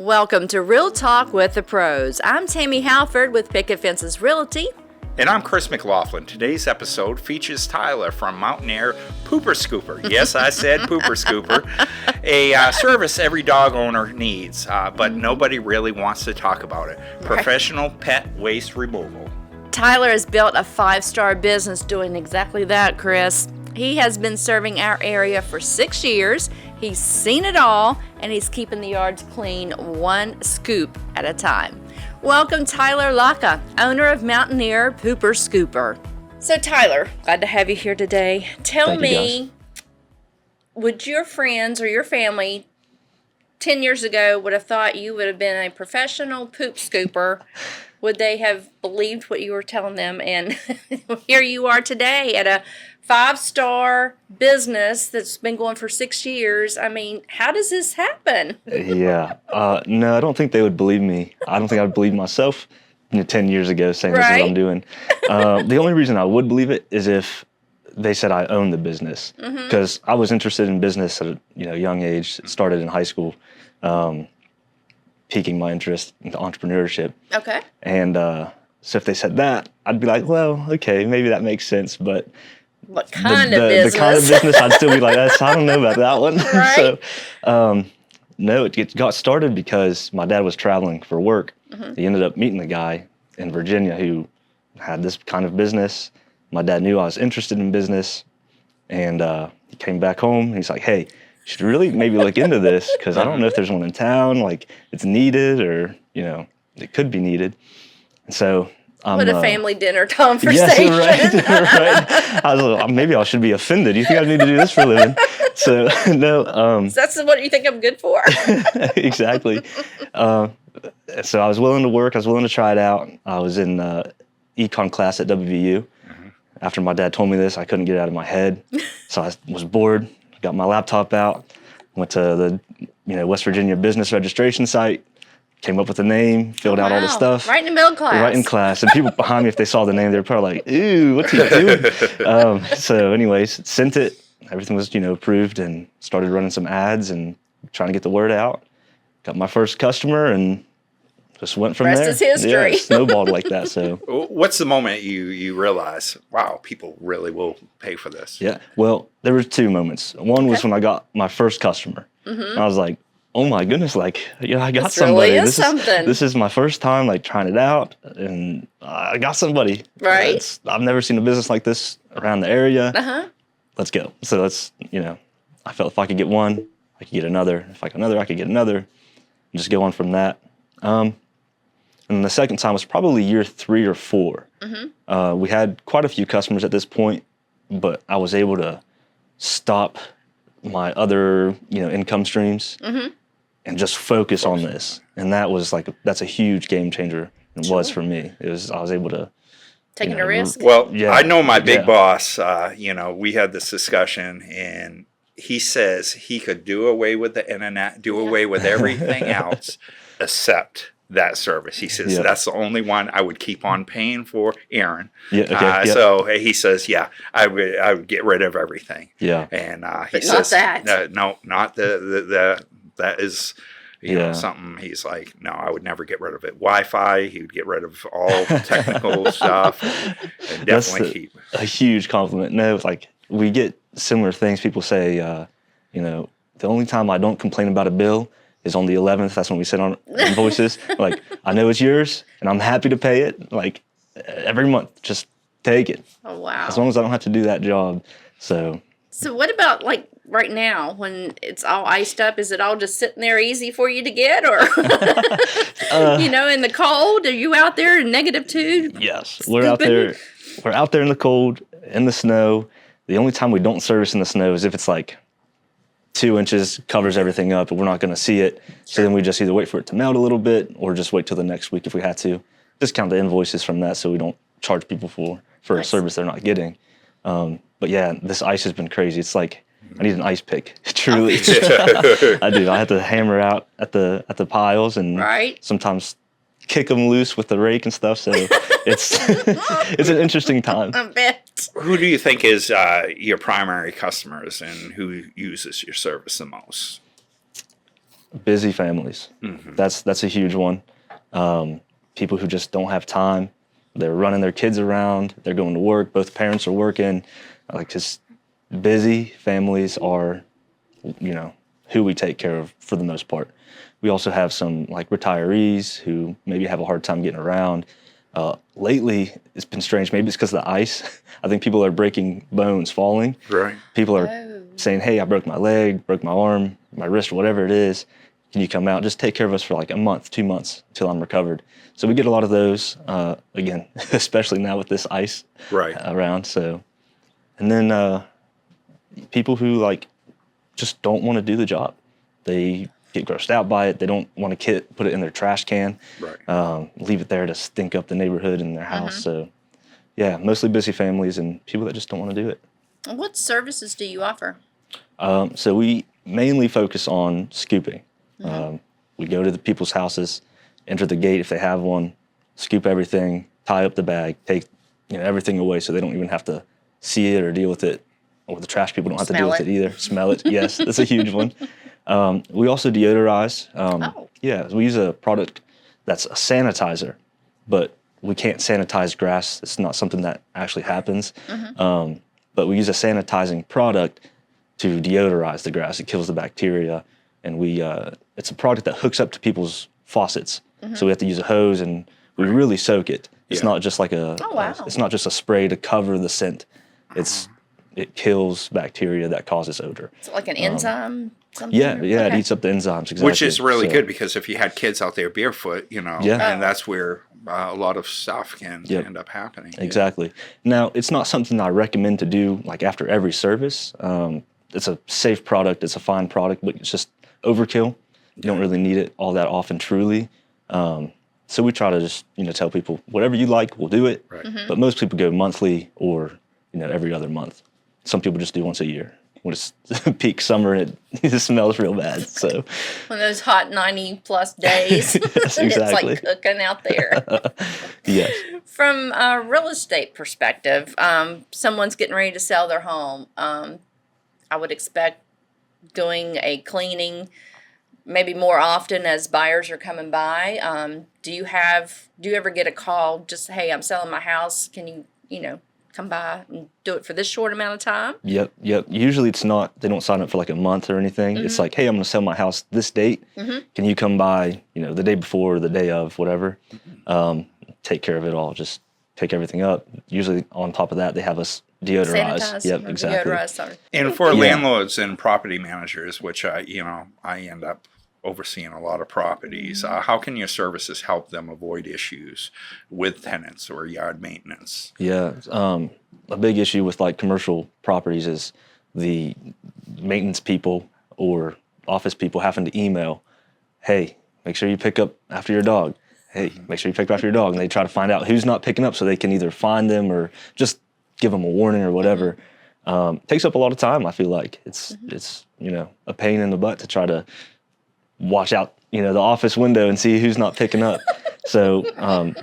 Welcome to Real Talk with the Pros. I'm Tammy Halford with Picket Fences Realty. And I'm Chris McLaughlin. Today's episode features Tyler from Mountaineer Pooper Scooper. Yes, I said Pooper Scooper. A service every dog owner needs, but nobody really wants to talk about it. Professional pet waste removal. Tyler has built a 5-star business doing exactly that, Chris. He has been serving our area for 6 years. He's seen it all, and he's keeping the yards clean one scoop at a time. Welcome, Tyler Laka, owner of Mountaineer Pooper Scooper. So, Tyler, glad to have you here today. Tell me, would your friends or your family 10 years ago would have thought you would have been a professional poop scooper? Would they have believed what you were telling them? And here you are today at a 5-star business that's been going for 6 years. I mean, how does this happen? No, I don't think they would believe me. I don't think I would believe myself 10 years ago saying this is what I'm doing. The only reason I would believe it is if they said I owned the business. Because I was interested in business at a young age. It started in high school, piquing my interest into entrepreneurship. Okay. And so if they said that, I'd be like, well, okay, maybe that makes sense. But what kind of business? The kind of business, I'd still be like, I don't know about that one. Right. So, no, it got started because my dad was traveling for work. He ended up meeting a guy in Virginia who had this kind of business. My dad knew I was interested in business, and he came back home. And he's like, hey, you should really maybe look into this because I don't know if there's one in town, like it's needed or, it could be needed. And so what a family dinner conversation. Yes, right. I was like, maybe I should be offended. You think I need to do this for a living? So, no. So that's what you think I'm good for? Exactly. So I was willing to work. I was willing to try it out. I was in econ class at WVU. After my dad told me this, I couldn't get it out of my head. So I was bored, got my laptop out, went to the West Virginia business registration site, came up with a name, filled out all the stuff. Right in the middle of class. Right in class. And people behind me, if they saw the name, they were probably like, ew, what's he doing? So anyways, sent it. Everything was, approved and started running some ads and trying to get the word out. Got my first customer and just went from there. Rest is history. Yeah, snowballed like that. So what's the moment you realize, wow, people really will pay for this? Yeah. Well, there were 2 moments. One was when I got my first customer. And I was like, oh my goodness, I got this somebody. Really is something. This is my first time trying it out, and I got somebody. Right. I've never seen a business like this around the area. Let's go. So I felt if I could get one, I could get another. If I could another, I could get another. And just go on from that. And the second time was probably year 3 or 4. We had quite a few customers at this point, but I was able to stop my other, income streams and just focus on this. And that was that's a huge game changer. It was for me. I was able to taking a risk. Well, yeah, I know my big boss. We had this discussion, and he says he could do away with the internet, do away with everything else, except that service. He says that's the only one I would keep on paying for, Aaron. So he says, I would get rid of everything. Yeah, and he but says, not that. No, not that is. Something he's like, no, I would never get rid of it. Wi-Fi, he would get rid of all technical stuff and definitely keep. A huge compliment. No, we get similar things. People say, the only time I don't complain about a bill is on the 11th. That's when we sit on invoices. I know it's yours and I'm happy to pay it. Every month, just take it. Oh, wow. As long as I don't have to do that job. So what about right now when it's all iced up? Is it all just sitting there easy for you to get, or in the cold? Are you out there in -2? Yes, we're out there. We're out there in the cold, in the snow. The only time we don't service in the snow is if it's 2 inches, covers everything up, and we're not going to see it. So then we just either wait for it to melt a little bit, or just wait till the next week if we had to. Discount the invoices from that, so we don't charge people for a service they're not getting. But yeah, this ice has been crazy. It's I need an ice pick. Truly, I do. I have to hammer out at the piles and sometimes kick them loose with the rake and stuff. So it's an interesting time. I bet. Who do you think is your primary customers and who uses your service the most? busy families. That's a huge one. People who just don't have time. They're running their kids around. They're going to work. Both parents are working. Like, just busy families are, who we take care of for the most part. We also have some like retirees who maybe have a hard time getting around. Lately, it's been strange. Maybe it's because of the ice. I think people are breaking bones, falling. Right. People are saying, hey, I broke my leg, broke my arm, my wrist, whatever it is. Can you come out? Just take care of us for like a month, 2 months until I'm recovered. So we get a lot of those, again, especially now with this ice around. So, and then people who like just don't want to do the job. They get grossed out by it. They don't want to put it in their trash can, leave it there to stink up the neighborhood and their house. So, yeah, mostly busy families and people that just don't want to do it. What services do you offer? So we mainly focus on scooping. We go to the people's houses, enter the gate if they have one, scoop everything, tie up the bag, take everything away so they don't even have to see it or deal with it. Or the trash people don't have to deal with it either. Smell it, yes, that's a huge one. We also deodorize. Yeah, we use a product that's a sanitizer, but we can't sanitize grass. It's not something that actually happens. But we use a sanitizing product to deodorize the grass. It kills the bacteria, and it's a product that hooks up to people's faucets. So we have to use a hose, and we really soak it. It's not just like it's not just a spray to cover the scent. It kills bacteria that causes odor. It's like an enzyme? Yeah, it eats up the enzymes, exactly. Which is really good, because if you had kids out there barefoot, and that's where a lot of stuff can end up happening. Exactly. Now, it's not something I recommend to do like after every service. It's a safe product, it's a fine product, but it's just overkill. You don't really need it all that often, truly. So we try to just tell people, whatever you like, we'll do it. But most people go monthly or every other month. Some people just do once a year. When it's peak summer, it smells real bad. So when those hot 90+ days, yes, exactly. It's like cooking out there. Yes. From a real estate perspective, someone's getting ready to sell their home. I would expect doing a cleaning maybe more often as buyers are coming by. Do you ever get a call just, hey, I'm selling my house, can you come by and do it for this short amount of time? Yep. Usually it's not, they don't sign up for like a month or anything. It's like, hey, I'm going to sell my house this date. Can you come by, the day before or the day of, whatever. Take care of it all. Just take everything up. Usually on top of that, they have us deodorize. Sanitize. Yep, exactly. Deodorize, sorry. And for landlords and property managers, which I end up overseeing a lot of properties, how can your services help them avoid issues with tenants or yard maintenance? Yeah, a big issue with like commercial properties is the maintenance people or office people having to email, hey, make sure you pick up after your dog. Hey, make sure you pick up after your dog. And they try to find out who's not picking up so they can either find them or just give them a warning or whatever. Takes up a lot of time, I feel like. It's a pain in the butt to try to watch out, the office window and see who's not picking up. So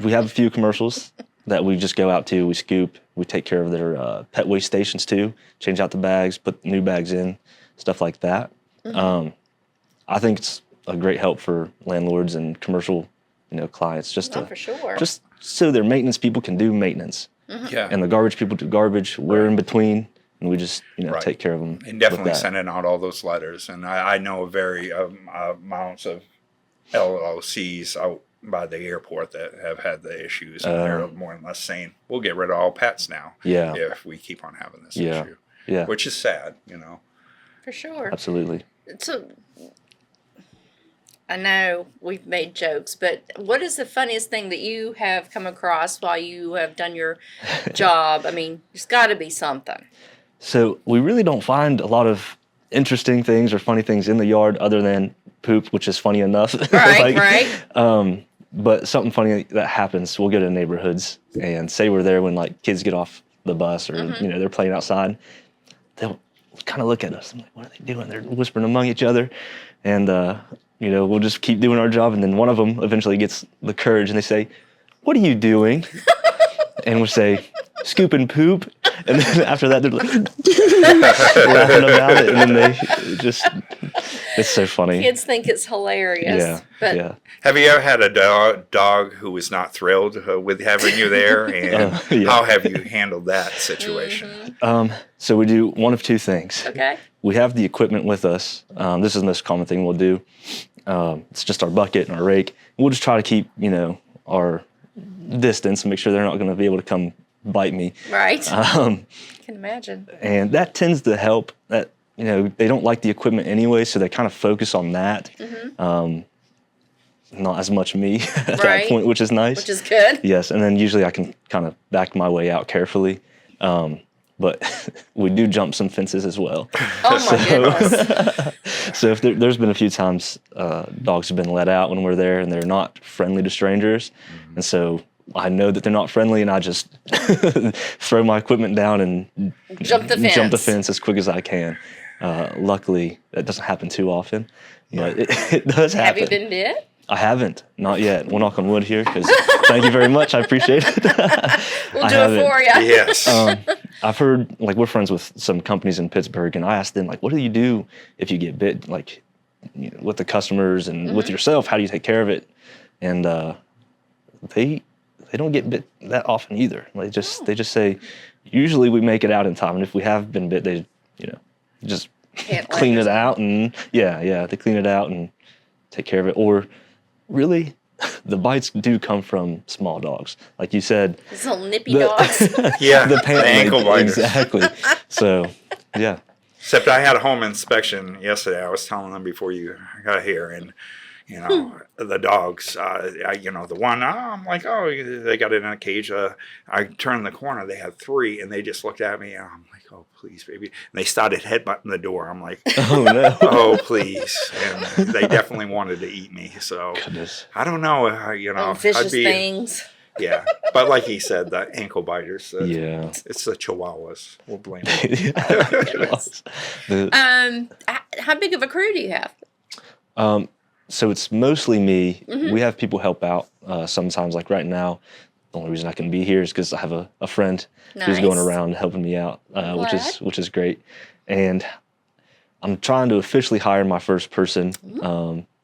we have a few commercials that we just go out to, we scoop, we take care of their pet waste stations too, change out the bags, put new bags in, stuff like that. I think it's a great help for landlords and commercial, clients, just for sure. Just so their maintenance people can do maintenance. And the garbage people do garbage. We're in between, and we just take care of them. And definitely sending out all those letters. And I know very amounts of LLCs out by the airport that have had the issues, and they're more or less saying, we'll get rid of all pets now if we keep on having this issue. Yeah, which is sad, For sure. Absolutely. So I know we've made jokes, but what is the funniest thing that you have come across while you have done your job? I mean, there's got to be something. So we really don't find a lot of interesting things or funny things in the yard other than poop, which is funny enough. Right. But something funny that happens, we'll go to neighborhoods and say we're there when like kids get off the bus or, they're playing outside. They'll kind of look at us. I'm like, what are they doing? They're whispering among each other. And, we'll just keep doing our job. And then one of them eventually gets the courage and they say, what are you doing? And we'll say, scooping poop. And then after that, they're like laughing about it. And then they just It's so funny. Kids think it's hilarious. Yeah, But yeah. Have you ever had a dog who was not thrilled with having you there, and Yeah. how have you handled that situation? So we do one of two things. okay. We have the equipment with us. This is the most common thing we'll do. It's just our bucket and our rake. We'll just try to keep, our distance and make sure they're not going to be able to come bite me. Right. Um, I can imagine. and that tends to help. That they don't like the equipment anyway, so they kind of focus on that. Not as much me at that Right. point, which is nice. Which is good. Yes, and then usually I can kind of back my way out carefully. But we do jump some fences as well. Oh my goodness. So if there's been a few times dogs have been let out when we're there and they're not friendly to strangers. And so I know that they're not friendly and I just throw my equipment down and Jump the fence. jump the fence as quick as I can. Luckily, that doesn't happen too often. But it does Have happen. you been bit? I haven't, not yet. We'll knock on wood here because thank you very much. I appreciate it. We'll I do haven't. it for you. Yes. I've heard, we're friends with some companies in Pittsburgh, and I asked them, what do you do if you get bit, with the customers and with yourself? How do you take care of it? And they don't get bit that often either. They just say, usually we make it out in time, and if we have been bit, they, just Can't let clean it yourself- out, and they clean it out and take care of it. Or really, the bites do come from small dogs, like you said. These little nippy The- dogs. Yeah, the the ankle biters. Exactly. So, yeah. Except I had a home inspection yesterday. I was telling them before you got here, and the dogs. The one. I'm like, oh, they got it in a cage. I turned the corner. They had 3, and they just looked at me. And I'm like, oh, please, baby. And they started headbutting the door. I'm like, Oh no. oh, please. And they definitely wanted to eat me. So Goodness. I don't know. Little vicious things. Yeah, but like he said, the ankle biters. Yeah. It's the Chihuahuas. We'll blame them. How big of a crew do you have? So it's mostly me. Mm-hmm. We have people help out sometimes. Like right now, the only reason I can be here is because I have a friend who's going Nice. around helping me out, Glad. which is great. And I'm trying to officially hire my first person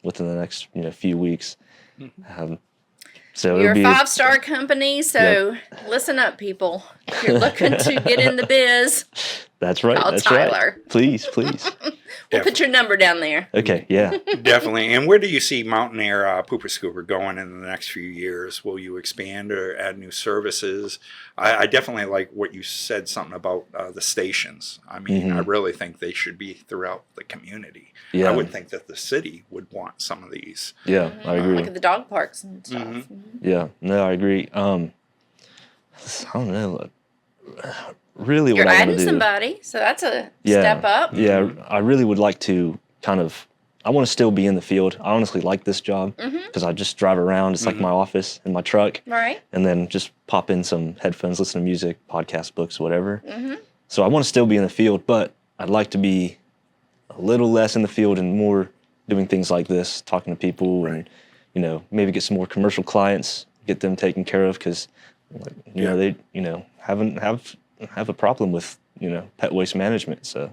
within the next few weeks. So You're a it'll be 5-star company, so listen up, people. If you're looking to get in the biz, that's right. call That's Tyler. right. Please. we'll put your number down there. Okay. Yeah. Definitely. And where do you see Mountain Air Pooper Scooper going in the next few years? Will you expand or add new services? I definitely like what you said, something about the stations. I mean, I really think they should be throughout the community. Yeah. I would think that the city would want some of these. Yeah. I agree. Look at the dog parks and stuff. Mm-hmm. Yeah, no, I agree. I don't know. Really, You're what I want adding to do. somebody, so that's a Yeah, step up. Yeah, I really would like to I want to still be in the field. I honestly like this job because I just drive around. It's like my office in my truck, Right. and then just pop in some headphones, listen to music, podcast, books, whatever. So I want to still be in the field, but I'd like to be a little less in the field and more doing things like this, talking to people, and maybe get some more commercial clients, get them taken care of because they have a problem with pet waste management. So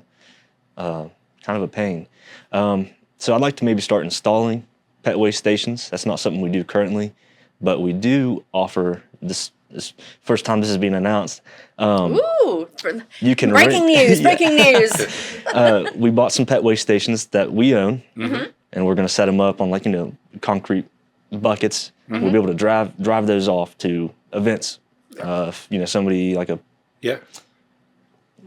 kind of a pain. So I'd like to maybe start installing pet waste stations. That's not something we do currently, but we do offer this first time this is being announced. Ooh, You can breaking news! Yeah. Breaking news! We bought some pet waste stations that we own, and we're going to set them up on concrete buckets. We'll be able to drive those off to events. Somebody like Yeah.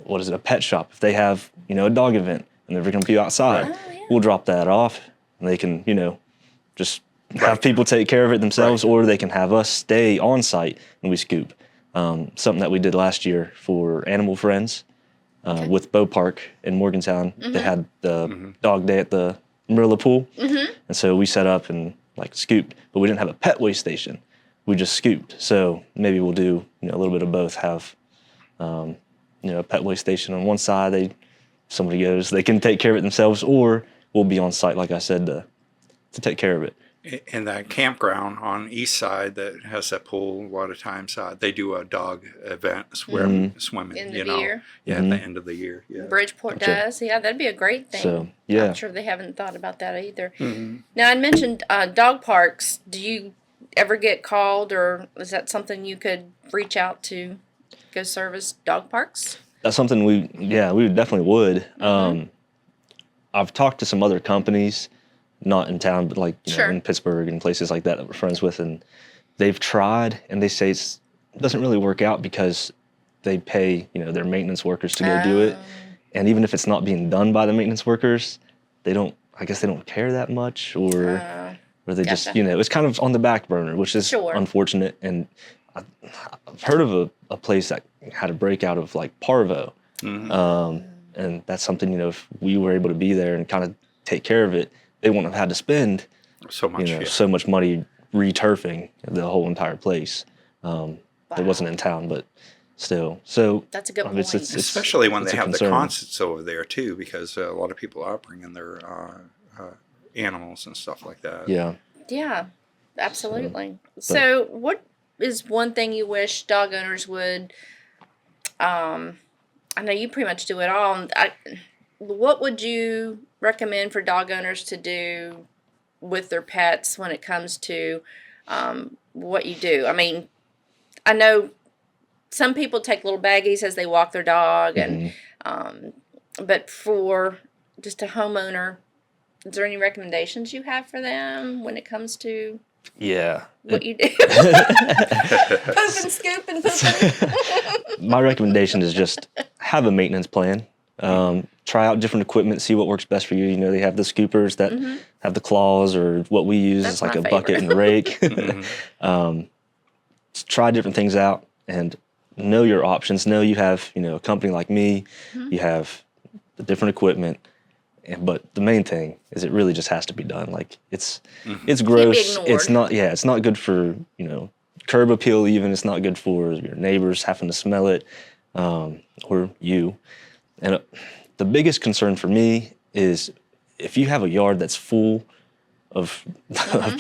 a pet shop. If they have a dog event and they're going to be outside, we'll drop that off, and they can just have people take care of it themselves, or they can have us stay on site and we scoop. Something that we did last year for Animal Friends with Bow Park in Morgantown. They had the dog day at the Marilla Pool, and so we set up and scooped, but we didn't have a pet waste station. We just scooped. So maybe we'll do a little bit of both. Have a pet waste station on one side. Somebody goes, they can take care of it themselves, or we'll be on site, like I said, to take care of it. In that campground on east side that has that pool, a lot of times they do a dog event, swimming. In the year. Yeah, at the end of the year. Yeah. Bridgeport does. Yeah, that'd be a great thing. So, yeah. I'm sure they haven't thought about that either. Now, I mentioned dog parks. Do you ever get called, or is that something you could reach out to go service dog parks? That's something we definitely would. I've talked to some other companies, not in town, but like you know, in Pittsburgh and places like that we're friends with, and they've tried, and they say it doesn't really work out because they pay their maintenance workers to go do it, and even if it's not being done by the maintenance workers, they don't care that much, or they just it's kind of on the back burner, which is unfortunate. And I've heard of a place that had a breakout of like parvo, and that's something if we were able to be there and kind of take care of it, they wouldn't have had to spend so much money returfing the whole entire place. It wasn't in town, but still. So that's a good point. Especially when they have the concerts over there too, because a lot of people are bringing their animals and stuff like that. Yeah, absolutely. So what is one thing you wish dog owners would? I know you pretty much do it all. What would you recommend for dog owners to do with their pets when it comes to what you do? I mean, I know some people take little baggies as they walk their dog, and but for just a homeowner, is there any recommendations you have for them when it comes to what you do? Pooping, scooping, pooping. My recommendation is just have a maintenance plan. Try out different equipment, see what works best for you. They have the scoopers that have the claws, or what we use is like a bucket and a rake. Try different things out and know your options. Know you have, a company like me, you have the different equipment. But the main thing is it really just has to be done. Like it's gross. It's not good for, curb appeal even. It's not good for your neighbors having to smell it, or you. And the biggest concern for me is if you have a yard that's full of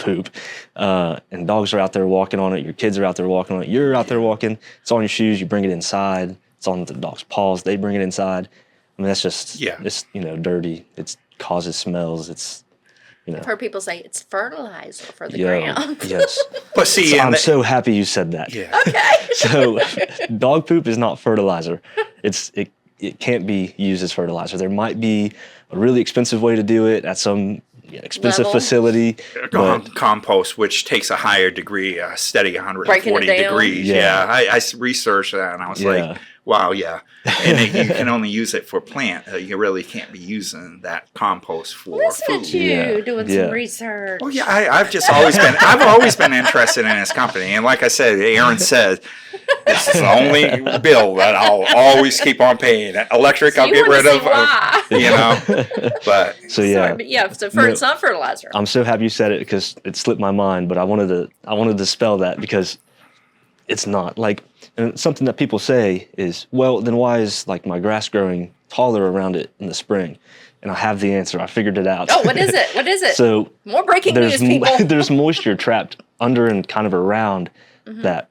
poop, and dogs are out there walking on it, your kids are out there walking on it, you're out there walking, it's on your shoes, you bring it inside, it's on the dog's paws, they bring it inside. I mean, that's just, it's, dirty. It causes smells. It's, I've heard people say it's fertilizer for the ground. Yes. But see, so I'm so happy you said that. Yeah. Okay. So dog poop is not fertilizer. It can't be used as fertilizer. There might be a really expensive way to do it at some expensive facility. Compost, which takes a higher degree, a steady 140 degrees. I researched that, and I was like, wow, and you can only use it for plant. You really can't be using that compost for Listen food. At you doing some research. Well, I've always been interested in this company, and like I said, Aaron said, this is the only bill that I'll always keep on paying. Electric, so I'll get rid of. But so it's not fertilizer. I'm so happy you said it because it slipped my mind, but I wanted to spell that because it's not like. And something that people say is, well, then why is like my grass growing taller around it in the spring? And I have the answer. I figured it out. Oh, what is it? What is it? So more breaking news, people. There's moisture trapped under and kind of around that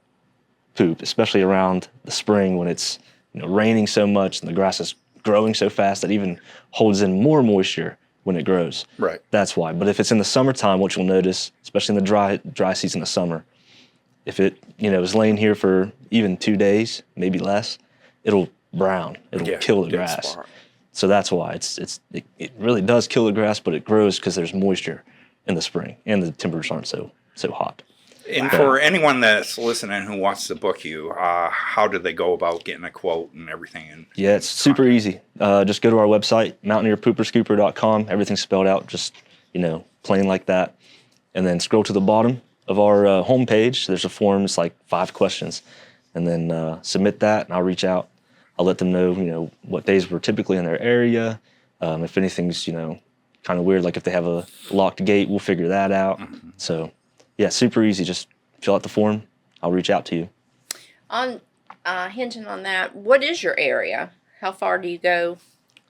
poop, especially around the spring when it's raining so much and the grass is growing so fast that even holds in more moisture when it grows. Right. That's why. But if it's in the summertime, what you'll notice, especially in the dry season of summer, if it is laying here for even 2 days, maybe less, it'll brown. It'll kill the grass. So that's why it really does kill the grass, but it grows because there's moisture in the spring and the temperatures aren't so hot. And for anyone that's listening who wants to book you, how do they go about getting a quote and everything? It's super easy. Just go to our website, mountaineerpooperscooper.com. Everything's spelled out, just plain like that, and then scroll to the bottom of our homepage. There's a form. It's like 5 questions, and then submit that, and I'll reach out. I'll let them know, what days we're typically in their area. If anything's, kind of weird, like if they have a locked gate, we'll figure that out. So, super easy. Just fill out the form. I'll reach out to you. On hinging on that, what is your area? How far do you go?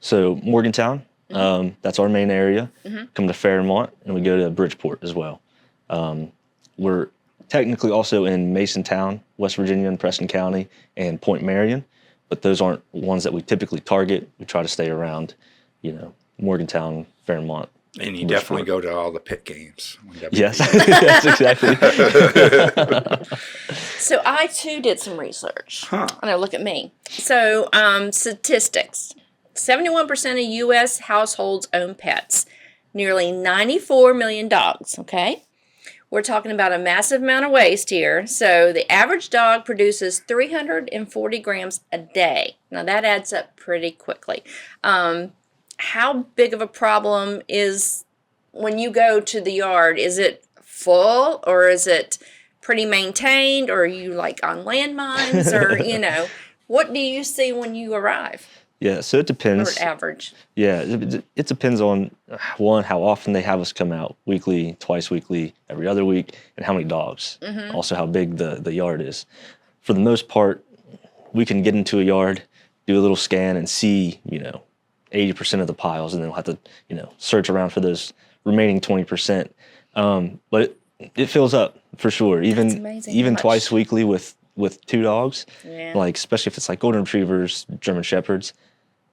So Morgantown, that's our main area. Come to Fairmont, and we go to Bridgeport as well. We're technically also in Masontown, West Virginia, and Preston County, and Point Marion, but those aren't ones that we typically target. We try to stay around, Morgantown, Fairmont. And you definitely go to all the pit games. Yes, yes, exactly. So I too did some research. Huh. I know, look at me. So statistics: 71% of U.S. households own pets. Nearly 94 million dogs. Okay, we're talking about a massive amount of waste here. So the average dog produces 340 grams a day. Now that adds up pretty quickly. How big of a problem is when you go to the yard? Is it full, or is it pretty maintained, or are you like on landmines, or what do you see when you arrive? Yeah, so it depends. Or average? Yeah, it depends on, one, how often they have us come out, weekly, twice weekly, every other week, and how many dogs. Also how big the yard is. For the most part, we can get into a yard, do a little scan, and see, 80% of the piles, and then we'll have to, search around for those remaining 20%. But it fills up for sure. Even twice weekly with 2 dogs, like especially if it's like golden retrievers, German shepherds,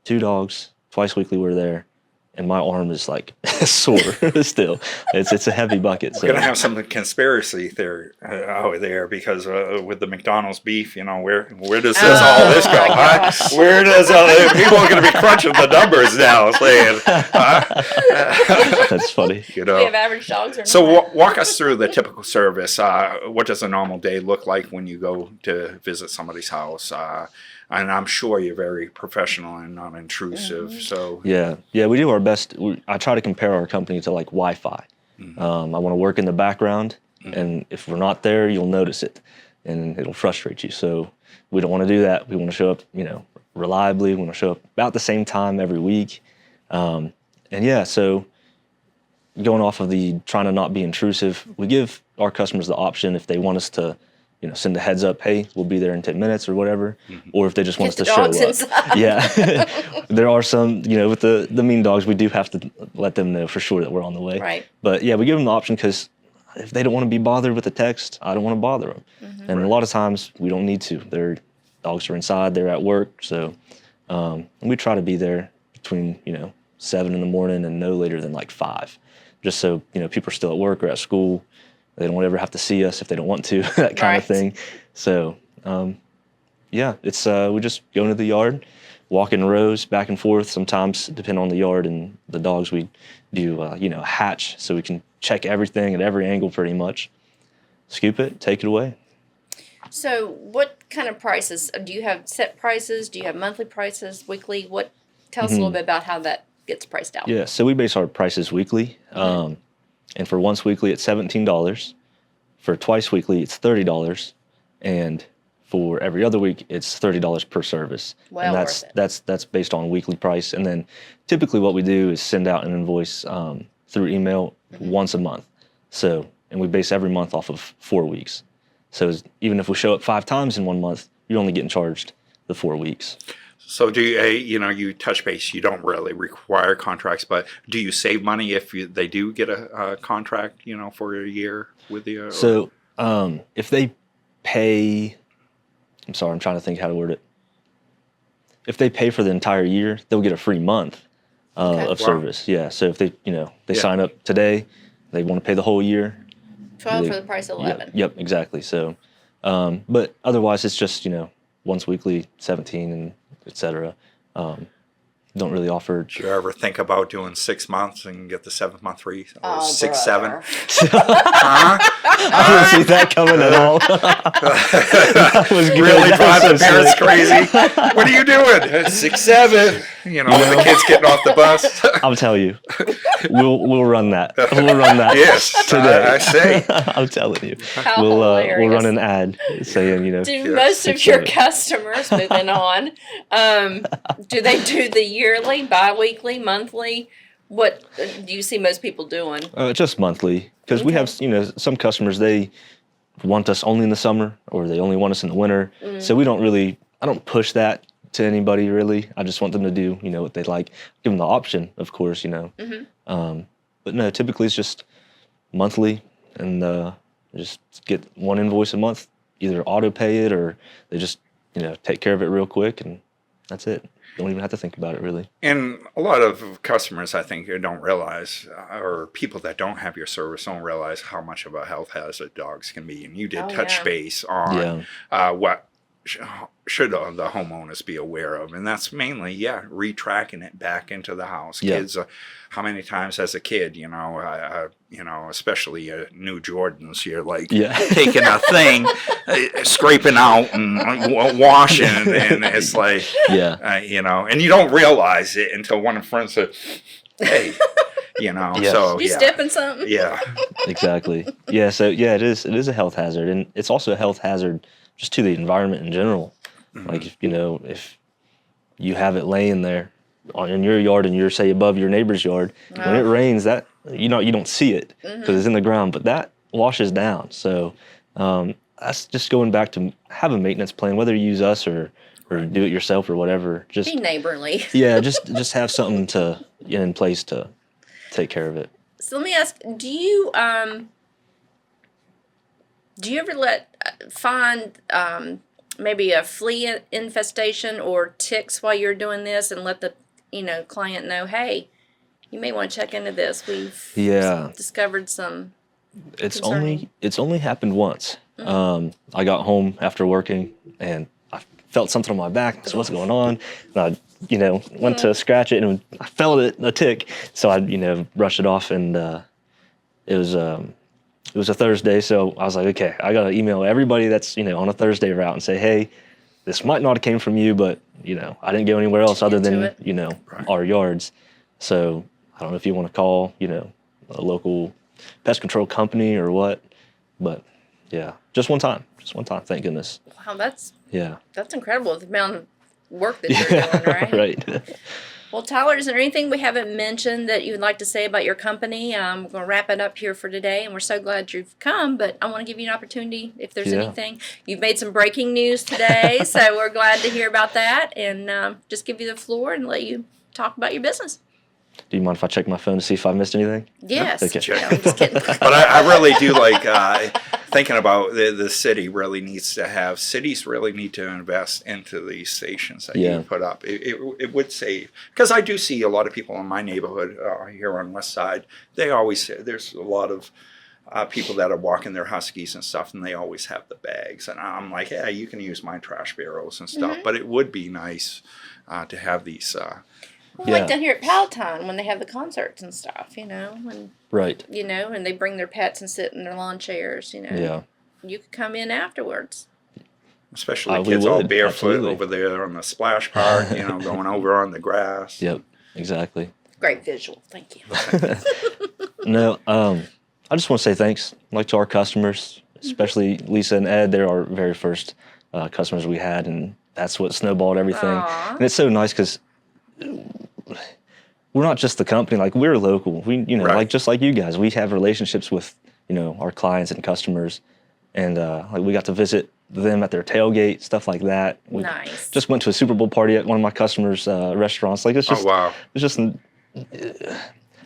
2 dogs twice weekly we're there, and my arm is like sore still. It's a heavy bucket. So we're gonna have some conspiracy theory over there because with the McDonald's beef, where does all this go? Huh? Where does people are gonna be crunching the numbers now, saying that's funny. Do we have average dogs or not? So walk us through the typical service. What does a normal day look like when you go to visit somebody's house? And I'm sure you're very professional and non-intrusive. So yeah, we do our best. I try to compare our company to like Wi-Fi. I want to work in the background, and if we're not there, you'll notice it, and it'll frustrate you. So we don't want to do that. We want to show up, reliably. We want to show up about the same time every week. And yeah, so going off of the trying to not be intrusive, we give our customers the option if they want us to, send a heads up, hey, we'll be there in 10 minutes or whatever, or if they just want us to show up. Inside. Yeah, there are some, with the mean dogs, we do have to let them know for sure that we're on the way. Right. But yeah, we give them the option because if they don't want to be bothered with a text, I don't want to bother them. And a lot of times we don't need to. Their dogs are inside, they're at work, so and we try to be there between 7 in the morning and no later than like 5, just so people are still at work or at school. They don't ever have to see us if they don't want to, that kind of thing. So, yeah, it's we just go into the yard, walk in rows back and forth. Sometimes, depending on the yard and the dogs, we do, hatch so we can check everything at every angle pretty much. Scoop it, take it away. So what kind of prices? Do you have set prices? Do you have monthly prices, weekly? Tell us a little bit about how that gets priced out. Yeah, so we base our prices weekly. And for once weekly, it's $17. For twice weekly, it's $30. And for every other week, it's $30 per service. Well, and worth it. that's based on weekly price. And then typically what we do is send out an invoice through email once a month. So, and we base every month off of 4 weeks. So even if we show up 5 times in 1 month, you're only getting charged the 4 weeks. So do you, you touch base, you don't really require contracts, but do you save money if they do get a contract, for a year with you? So if they pay, I'm sorry, I'm trying to think how to word it. If they pay for the entire year, they'll get a free month of service. Yeah, so if they, they sign up today, they want to pay the whole year. 12 for the price of 11. Yep, exactly. So, but otherwise it's just, once weekly, 17 and et cetera. Don't really offer. Did you ever think about doing 6 months and get the 7th month free? Or Oh, 6, brother. 7? Huh? I didn't see that coming at all. That was good. Really That drive was the so parents sick. crazy. What are you doing? 6, 7. When the kids getting off the bus. I'll tell you, we'll run that. We'll run that. Yes, today. I say. I'm telling you, How we'll hilarious. run an ad saying, Do most of 6, your 7. customers, moving on, do they do the yearly, bi-weekly, monthly? What do you see most people doing? Just monthly, because we have some customers, they want us only in the summer or they only want us in the winter. So I don't push that to anybody really. I just want them to do what they like. Give them the option, of course. But no, typically it's just monthly, and just get one invoice a month, either auto pay it or they just, take care of it real quick, and that's it. Don't even have to think about it, really. And a lot of customers, I think, don't realize, or people that don't have your service don't realize how much of a health hazard dogs can be. And you did touch base on what should the homeowners be aware of, and that's mainly retracking it back into the house. Kids, how many times as a kid, especially new Jordans, you're like taking a thing, scraping out and washing, and it's like and you don't realize it until one of the friends said, "Hey." So you step in something. Exactly. So it is a health hazard, and it's also a health hazard just to the environment in general. Mm-hmm. Like, if you have it laying there in your yard and you're, say, above your neighbor's yard, when it rains, that you don't see it because it's in the ground, but that washes down. So that's just going back to have a maintenance plan, whether you use us or do it yourself or whatever. Just be neighborly. just have something in place to take care of it. So let me ask, do you ever find maybe a flea infestation or ticks while you're doing this, and let the client know, hey, you may want to check into this. We've discovered some. It's only happened once. I got home after working and I felt something on my back. So what's going on? And I went to scratch it and I felt a tick. So I brushed it off, and it was a Thursday, so I was like, okay, I got to email everybody that's, on a Thursday route and say, hey, this might not have came from you, but, I didn't go anywhere else other than, our yards. So I don't know if you want to call, a local pest control company or what, but just one time, thank goodness. Wow, that's incredible, the amount of work that you're doing, right? Right. Well, Tyler, is there anything we haven't mentioned that you would like to say about your company? We're going to wrap it up here for today, and we're so glad you've come, but I want to give you an opportunity if there's anything. You've made some breaking news today, so we're glad to hear about that, and just give you the floor and let you talk about your business. Do you mind if I check my phone to see if I missed anything? Yes. Okay. No, I'm just kidding. But I really do like thinking about the city cities really need to invest into these stations that you put up. It would save, because I do see a lot of people in my neighborhood here on West Side. They always say there's a lot of people that are walking their huskies and stuff, and they always have the bags. And I'm like, yeah, you can use my trash barrels and stuff, but it would be nice to have these. Like down here at Palatine when they have the concerts and stuff, and right, and they bring their pets and sit in their lawn chairs, you could come in afterwards. Especially kids all barefoot over there on the splash park, going over on the grass. Yep, exactly. Great visual, thank you. No, I just want to say thanks, to our customers, especially Lisa and Ed. They're our very first customers we had, and that's what snowballed everything. Aww. And it's so nice because we're not just the company, we're local. We, just like you guys, we have relationships with, our clients and customers, and we got to visit them at their tailgate, stuff like that. We just went to a Super Bowl party at one of my customers' restaurants. It's just, it's just,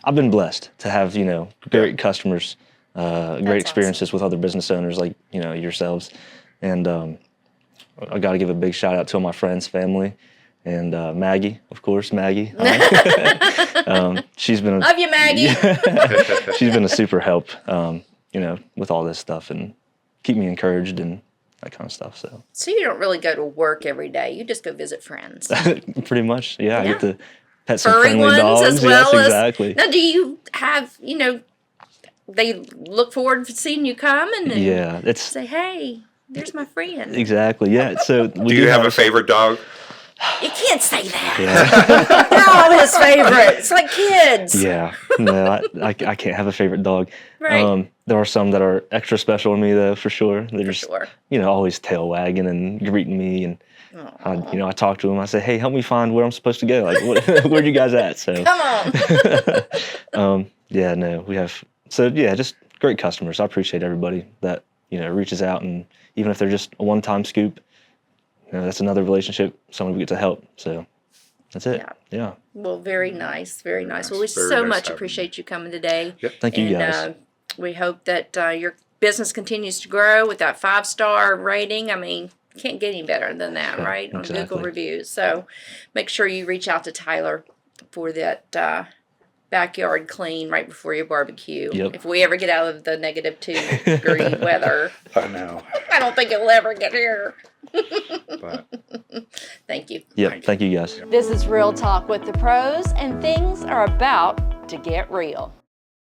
I've been blessed to have, great customers, great experiences with other business owners like, yourselves. And I got to give a big shout out to all my friends, family. And Maggie, of course, Maggie. She's been love you, Maggie. She's been a super help, with all this stuff and keep me encouraged and that kind of stuff. So you don't really go to work every day. You just go visit friends. Pretty much, yeah. I get to pet some furry friendly ones dogs. as well. Yes, exactly. Now, do you have, they look forward to seeing you come and say, hey, there's my friend. Exactly, yeah. So do you have a favorite dog? You can't say that. Yeah. They're all his favorite. It's like kids. Yeah. No, I can't have a favorite dog. Right. There are some that are extra special to me, though, for sure. They're just, always tail wagging and greeting me. And, I talk to them. I say, hey, help me find where I'm supposed to go. Where you guys at? So come on. We have, just great customers. I appreciate everybody that, reaches out. And even if they're just a one-time scoop, that's another relationship, someone we get to help. So that's it. Yeah. Well, very nice. Very nice. Well, we so much appreciate you coming today. Yep. Thank you, guys. We hope that your business continues to grow with that 5-star rating. I mean, can't get any better than that, right? On Google Exactly. reviews. So make sure you reach out to Tyler for that backyard clean right before your barbecue. Yep. If we ever get out of the -2-degree weather, I know. I don't think it'll ever get here. But Thank you. Yep. Thank you guys. This is Real Talk with the Pros, and things are about to get real.